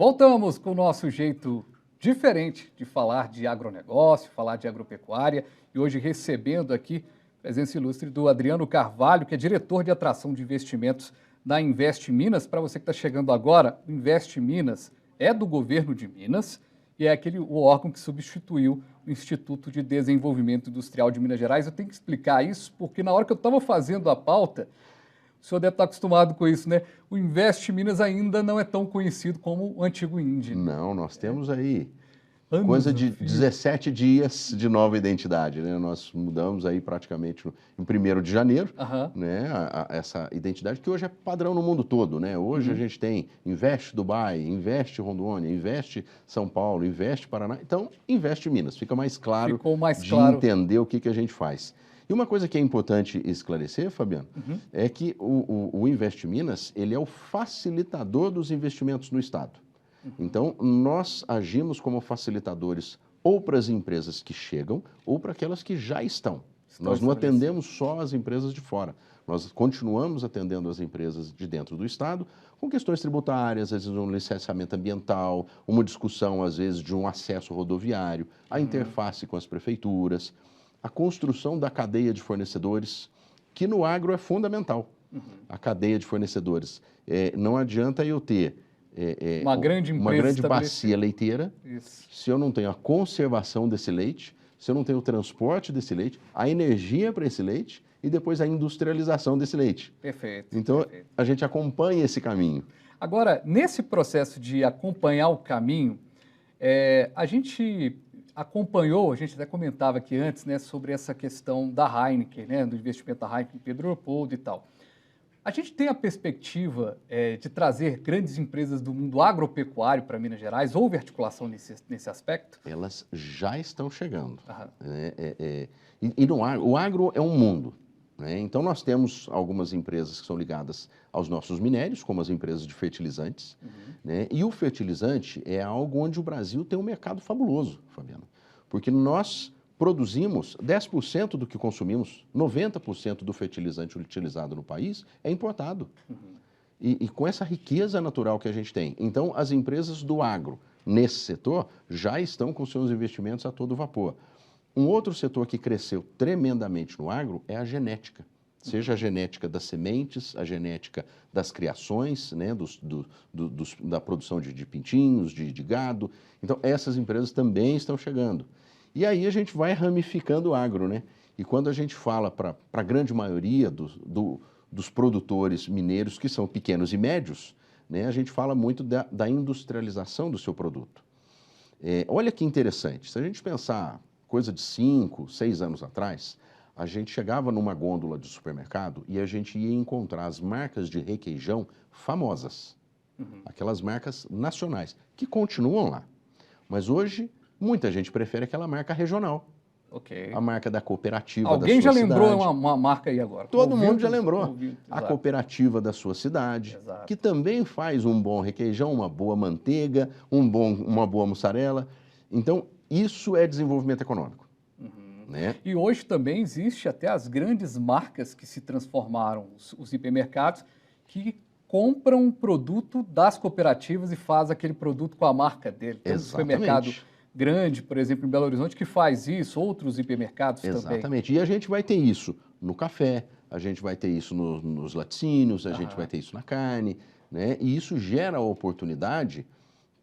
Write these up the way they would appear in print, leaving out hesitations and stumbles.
Voltamos com o nosso jeito diferente de falar de agronegócio, falar de agropecuária, e hoje recebendo aqui a presença ilustre do Adriano Carvalho, que é diretor de atração de investimentos da Invest Minas. Para você que está chegando agora, o Invest Minas é do governo de Minas e é o órgão que substituiu o Instituto de Desenvolvimento Industrial de Minas Gerais. Eu tenho que explicar isso porque na hora que eu estava fazendo a pauta, o senhor deve estar acostumado com isso, né? O Invest Minas ainda não é tão conhecido como o antigo INDE. Não, nós temos aí coisa de 17 dias de nova identidade, né? Nós mudamos aí praticamente em 1º de janeiro, né? Essa identidade que hoje é padrão no mundo todo, né? Hoje a gente tem Invest Dubai, Invest Rondônia, Invest São Paulo, Invest Paraná. Então, Invest Minas. Fica mais claro de entender o que a gente faz. E uma coisa que é importante esclarecer, Fabiano, é que o Invest Minas, ele é o facilitador dos investimentos no Estado. Então, nós agimos como facilitadores ou para as empresas que chegam ou para aquelas que já estão. Nós não atendemos só as empresas de fora. Nós continuamos atendendo as empresas de dentro do Estado com questões tributárias, às vezes um licenciamento ambiental, uma discussão, às vezes, de um acesso rodoviário, a interface com as prefeituras, a construção da cadeia de fornecedores, que no agro é fundamental. A cadeia de fornecedores. Não adianta eu ter uma grande bacia leiteira, se eu não tenho a conservação desse leite, se eu não tenho o transporte desse leite, a energia para esse leite e depois a industrialização desse leite. Perfeito. Então, a gente acompanha esse caminho. Agora, nesse processo de acompanhar o caminho, a gente acompanhou, a gente até comentava aqui antes, né, sobre essa questão da Heineken, né, do investimento da Heineken em Pedro Leopoldo e tal. A gente tem a perspectiva de trazer grandes empresas do mundo agropecuário para Minas Gerais? Houve articulação nesse aspecto? Elas já estão chegando. E o agro é um mundo, né? Então, nós temos algumas empresas que são ligadas aos nossos minérios, como as empresas de fertilizantes. Né? E o fertilizante é algo onde o Brasil tem um mercado fabuloso, Fabiano. Porque nós produzimos 10% do que consumimos, 90% do fertilizante utilizado no país é importado. E com essa riqueza natural que a gente tem. Então, as empresas do agro, nesse setor, já estão com seus investimentos a todo vapor. Um outro setor que cresceu tremendamente no agro é a genética. Seja a genética das sementes, a genética das criações, né, da produção de pintinhos, de gado. Então, essas empresas também estão chegando. E aí a gente vai ramificando o agro, né? E quando a gente fala para a grande maioria dos produtores mineiros, que são pequenos e médios, né, a gente fala muito da industrialização do seu produto. Olha que interessante, se a gente pensar coisa de 5, 6 anos atrás, a gente chegava numa gôndola de supermercado e a gente ia encontrar as marcas de requeijão famosas, aquelas marcas nacionais, que continuam lá. Mas hoje, muita gente prefere aquela marca regional. A marca da cooperativa da sua cidade. Alguém já lembrou uma marca aí agora? Todo mundo já lembrou. A cooperativa da sua cidade, que também faz um bom requeijão, uma boa manteiga, uma boa mussarela. Então, isso é desenvolvimento econômico. Né? E hoje também existe até as grandes marcas que se transformaram, os hipermercados, que compram um produto das cooperativas e faz aquele produto com a marca dele. Tem um supermercado grande, por exemplo, em Belo Horizonte, que faz isso, outros hipermercados também. Exatamente. E a gente vai ter isso no café, a gente vai ter isso nos laticínios, a gente vai ter isso na carne, né? E isso gera oportunidade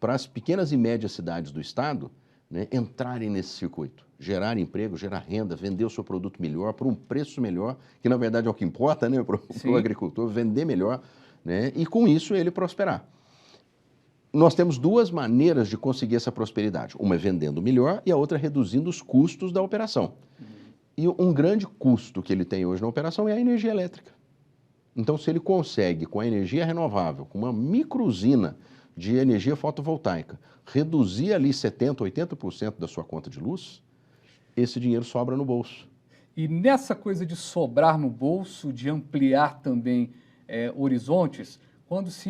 para as pequenas e médias cidades do estado, né, entrarem nesse circuito, gerar emprego, gerar renda, vender o seu produto melhor, por um preço melhor, que na verdade é o que importa, né, para o agricultor, vender melhor, né, e com isso ele prosperar. Nós temos duas maneiras de conseguir essa prosperidade. Uma é vendendo melhor e a outra é reduzindo os custos da operação. E um grande custo que ele tem hoje na operação é a energia elétrica. Então, se ele consegue, com a energia renovável, com uma microusina de energia fotovoltaica, reduzir ali 70%, 80% da sua conta de luz, esse dinheiro sobra no bolso. E nessa coisa de sobrar no bolso, de ampliar também horizontes, quando se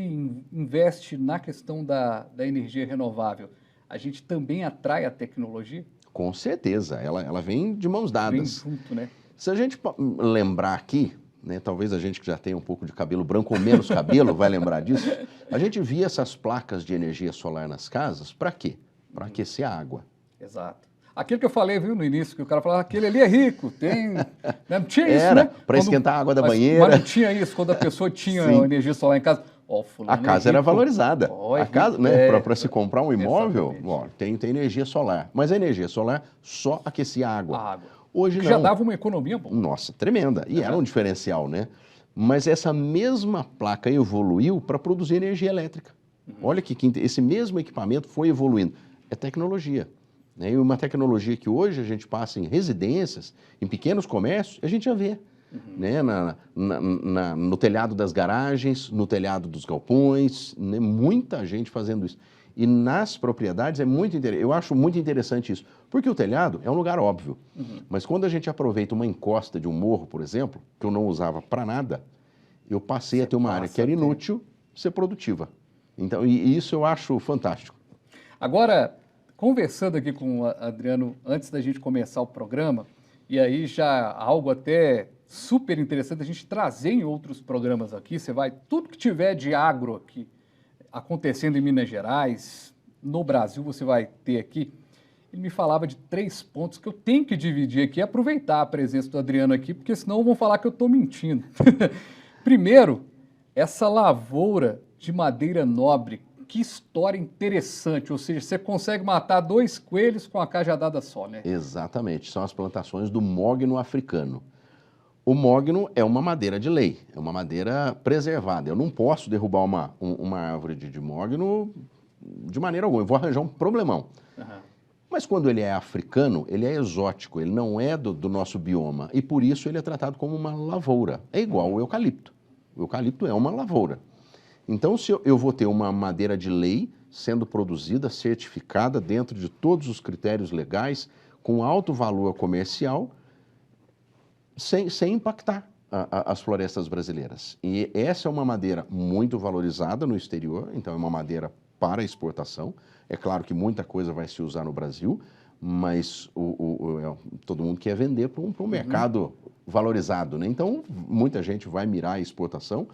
investe na questão da energia renovável, a gente também atrai a tecnologia? Com certeza, ela vem de mãos dadas. Vem junto, né? Se a gente lembrar aqui, né, talvez a gente que já tenha um pouco de cabelo branco ou menos cabelo vai lembrar disso, A gente via essas placas de energia solar nas casas, para quê? Para aquecer a água. Exato. Aquilo que eu falei, viu, no início, que o cara falava, aquele ali é rico, tem... Não tinha isso, Era, né? para esquentar a água da banheira. Mas não tinha isso, quando a pessoa tinha energia solar em casa. Ó, a casa era valorizada. A casa, né, para se comprar um imóvel, ó, tem energia solar. Mas a energia solar só aquecia a água. A água. Hoje não. Já dava uma economia boa. Nossa, tremenda. E era um diferencial, né? Mas essa mesma placa evoluiu para produzir energia elétrica. Olha que esse mesmo equipamento foi evoluindo. É tecnologia. Né? E uma tecnologia que hoje a gente passa em residências, em pequenos comércios, a gente já vê. Né? No telhado das garagens, no telhado dos galpões, né? Muita gente fazendo isso. E nas propriedades é muito interessante. Eu acho muito interessante isso. Porque o telhado é um lugar óbvio. Mas quando a gente aproveita uma encosta de um morro, por exemplo, que eu não usava para nada, eu passei a ter uma área que era inútil ser produtiva. Então, e isso eu acho fantástico. Agora, conversando aqui com o Adriano antes da gente começar o programa, e aí já algo até super interessante a gente trazer em outros programas aqui, tudo que tiver de agro aqui, acontecendo em Minas Gerais, no Brasil, você vai ter aqui. Ele me falava de 3 pontos que eu tenho que dividir aqui, aproveitar a presença do Adriano aqui, porque senão vão falar que eu estou mentindo. Primeiro, essa lavoura de madeira nobre, que história interessante, ou seja, você consegue matar 2 coelhos com a cajadada só, né? Exatamente, são as plantações do mogno africano. O mogno é uma madeira de lei, é uma madeira preservada. Eu não posso derrubar uma árvore de mogno de maneira alguma, eu vou arranjar um problemão. Mas quando ele é africano, ele é exótico, ele não é do nosso bioma, e por isso ele é tratado como uma lavoura. É igual ao eucalipto. O eucalipto é uma lavoura. Então, se eu vou ter uma madeira de lei sendo produzida, certificada dentro de todos os critérios legais, com alto valor comercial, sem impactar as florestas brasileiras. E essa é uma madeira muito valorizada no exterior, então é uma madeira para exportação. É claro que muita coisa vai se usar no Brasil, mas todo mundo quer vender para um mercado valorizado, né? Então, muita gente vai mirar a exportação.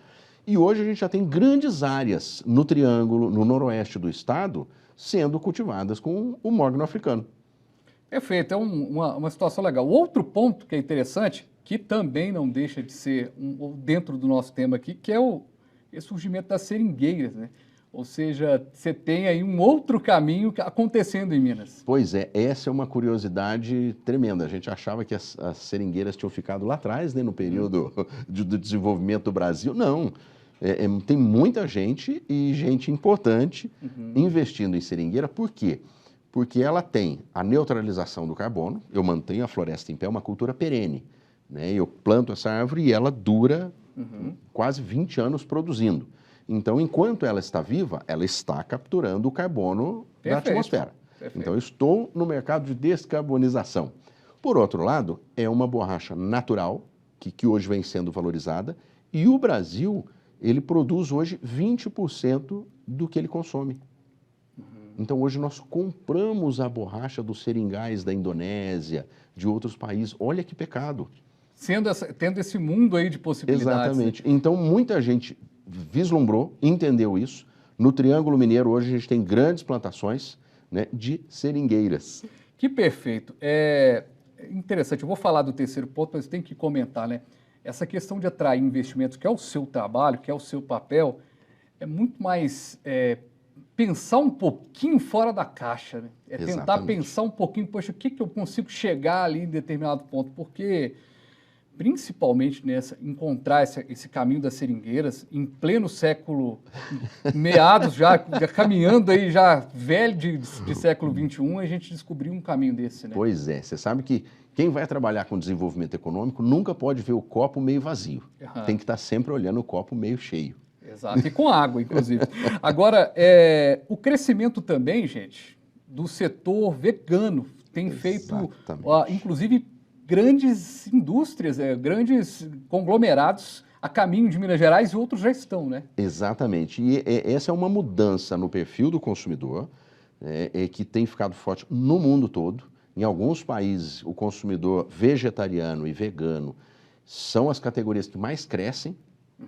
E hoje a gente já tem grandes áreas no Triângulo, no noroeste do estado, sendo cultivadas com o mogno africano. Perfeito, é uma situação legal. Outro ponto que é interessante, que também não deixa de ser dentro do nosso tema aqui, que é o surgimento das seringueiras, né? Ou seja, você tem aí um outro caminho acontecendo em Minas. Pois é, essa é uma curiosidade tremenda. A gente achava que as seringueiras tinham ficado lá atrás, né, no período do desenvolvimento do Brasil. Não, tem muita gente e gente importante investindo em seringueira. Por quê? Porque ela tem a neutralização do carbono, eu mantenho a floresta em pé, é uma cultura perene. Né? Eu planto essa árvore e ela dura quase 20 anos produzindo. Então, enquanto ela está viva, ela está capturando o carbono da atmosfera. Perfeito. Então, eu estou no mercado de descarbonização. Por outro lado, é uma borracha natural, que hoje vem sendo valorizada, e o Brasil, ele produz hoje 20% do que ele consome. Então, hoje nós compramos a borracha dos seringais da Indonésia, de outros países. Olha que pecado. Tendo esse mundo aí de possibilidades. Exatamente. Né? Então, muita gente vislumbrou, entendeu isso. No Triângulo Mineiro, hoje, a gente tem grandes plantações, né, de seringueiras. Que perfeito. É interessante. Eu vou falar do terceiro ponto, mas tem que comentar, né? Essa questão de atrair investimentos, que é o seu trabalho, que é o seu papel, é muito mais pensar um pouquinho fora da caixa, né? É tentar Exatamente. Pensar um pouquinho, poxa, o que eu consigo chegar ali em determinado ponto? Porque, principalmente encontrar esse caminho das seringueiras, em pleno século, meados já caminhando aí, já velho de século XXI, a gente descobriu um caminho desse, né? Pois é, você sabe que quem vai trabalhar com desenvolvimento econômico nunca pode ver o copo meio vazio. Tem que estar sempre olhando o copo meio cheio. Exato, e com água, inclusive. Agora, o crescimento também, gente, do setor vegano tem feito, inclusive, grandes indústrias, grandes conglomerados a caminho de Minas Gerais e outros já estão, né? Exatamente. E essa é uma mudança no perfil do consumidor, que tem ficado forte no mundo todo. Em alguns países, o consumidor vegetariano e vegano são as categorias que mais crescem,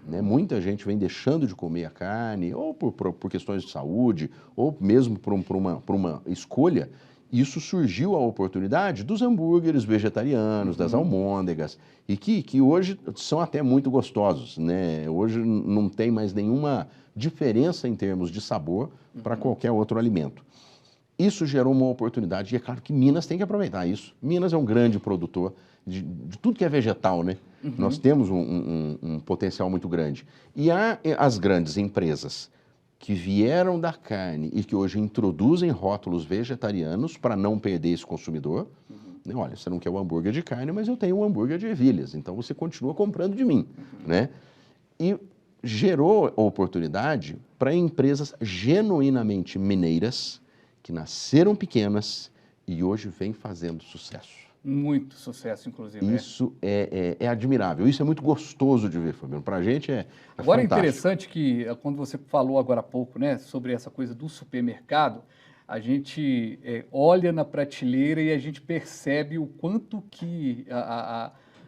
né? Muita gente vem deixando de comer a carne, ou por questões de saúde, ou mesmo por uma escolha. Isso surgiu a oportunidade dos hambúrgueres vegetarianos, das almôndegas, e que hoje são até muito gostosos, né? Hoje não tem mais nenhuma diferença em termos de sabor para qualquer outro alimento. Isso gerou uma oportunidade, e é claro que Minas tem que aproveitar isso. Minas é um grande produtor de tudo que é vegetal, né? Nós temos um potencial muito grande. E há as grandes empresas que vieram da carne e que hoje introduzem rótulos vegetarianos para não perder esse consumidor. Olha, você não quer o hambúrguer de carne, mas eu tenho o hambúrguer de ervilhas, então você continua comprando de mim, né? E gerou oportunidade para empresas genuinamente mineiras, que nasceram pequenas e hoje vêm fazendo sucesso. Muito sucesso, inclusive. Isso é admirável, isso é muito gostoso de ver, Fabiano. Para a gente Agora fantástico. É interessante que, quando você falou agora há pouco, né, sobre essa coisa do supermercado, a gente olha na prateleira e a gente percebe o quanto que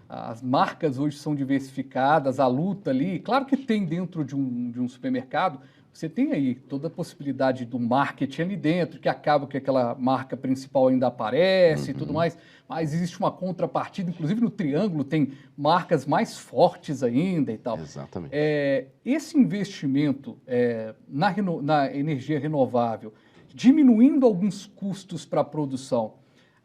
as marcas hoje são diversificadas, a luta ali. Claro que tem dentro de um supermercado, você tem aí toda a possibilidade do marketing ali dentro, que acaba que aquela marca principal ainda aparece e tudo mais, mas existe uma contrapartida, inclusive no Triângulo tem marcas mais fortes ainda e tal. Exatamente. Esse investimento na energia renovável, diminuindo alguns custos para a produção,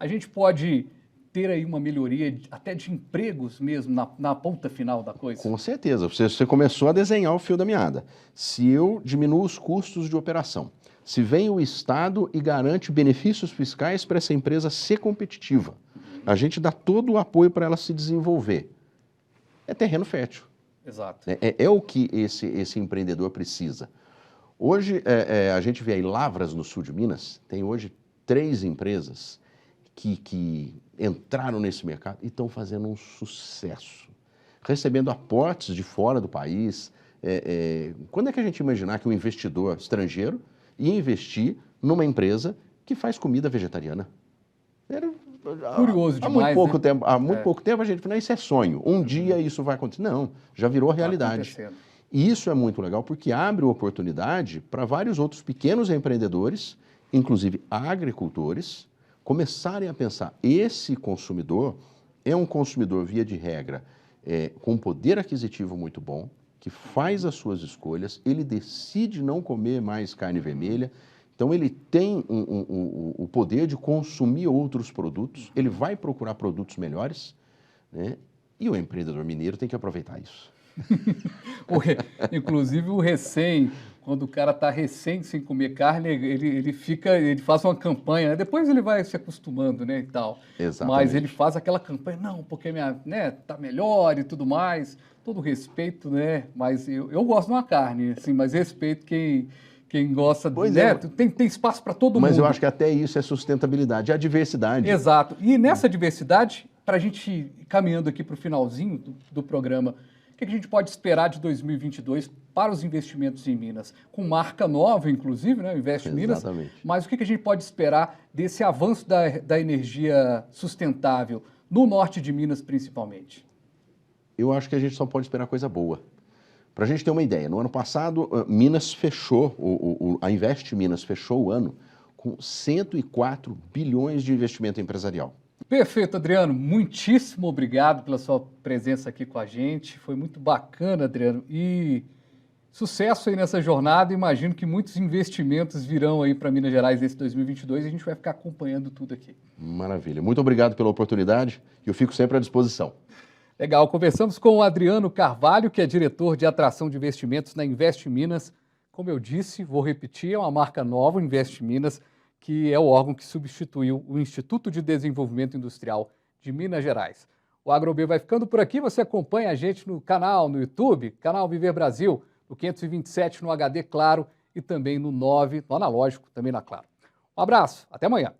a gente pode ter aí uma melhoria até de empregos mesmo na ponta final da coisa? Com certeza. Você começou a desenhar o fio da meada. Se eu diminuo os custos de operação, se vem o Estado e garante benefícios fiscais para essa empresa ser competitiva, a gente dá todo o apoio para ela se desenvolver. É terreno fértil. Exato. É o que esse empreendedor precisa. Hoje, a gente vê aí Lavras, no sul de Minas, tem hoje 3 empresas que entraram nesse mercado e estão fazendo um sucesso, recebendo aportes de fora do país. Quando é que a gente imaginar que um investidor estrangeiro ia investir numa empresa que faz comida vegetariana? Curioso demais, há muito pouco tempo a gente falou, isso é sonho, um dia isso vai acontecer. Não, já virou realidade. E isso é muito legal porque abre oportunidade para vários outros pequenos empreendedores, inclusive agricultores, começarem a pensar, esse consumidor é um consumidor, via de regra, com poder aquisitivo muito bom, que faz as suas escolhas, ele decide não comer mais carne vermelha, então ele tem o poder de consumir outros produtos, ele vai procurar produtos melhores, né? E o empreendedor mineiro tem que aproveitar isso. Inclusive quando o cara está recém sem comer carne, ele faz uma campanha, né? Depois ele vai se acostumando, né, e tal. Exatamente. Mas ele faz aquela campanha, não, porque tá melhor e tudo mais, todo respeito, né? Mas eu gosto de uma carne, assim, mas respeito quem gosta, né? Tem espaço para todo mundo. Mas eu acho que até isso é sustentabilidade, é a diversidade. Exato. E nessa diversidade, para a gente ir caminhando aqui para o finalzinho do programa, o que a gente pode esperar de 2022 para os investimentos em Minas? Com marca nova, inclusive, né? Investe Minas. Exatamente. Mas o que a gente pode esperar desse avanço da energia sustentável no norte de Minas, principalmente? Eu acho que a gente só pode esperar coisa boa. Para a gente ter uma ideia, no ano passado, Minas fechou, a Invest Minas fechou o ano com 104 bilhões de investimento empresarial. Perfeito, Adriano. Muitíssimo obrigado pela sua presença aqui com a gente. Foi muito bacana, Adriano. E sucesso aí nessa jornada. Imagino que muitos investimentos virão aí para Minas Gerais nesse 2022 e a gente vai ficar acompanhando tudo aqui. Maravilha. Muito obrigado pela oportunidade e eu fico sempre à disposição. Legal. Conversamos com o Adriano Carvalho, que é diretor de atração de investimentos na Invest Minas. Como eu disse, vou repetir, é uma marca nova, Invest Minas, que é o órgão que substituiu o Instituto de Desenvolvimento Industrial de Minas Gerais. O AgroB vai ficando por aqui, você acompanha a gente no canal, no YouTube, canal Viver Brasil, no 527 no HD Claro e também no 9, no analógico, também na Claro. Um abraço, até amanhã.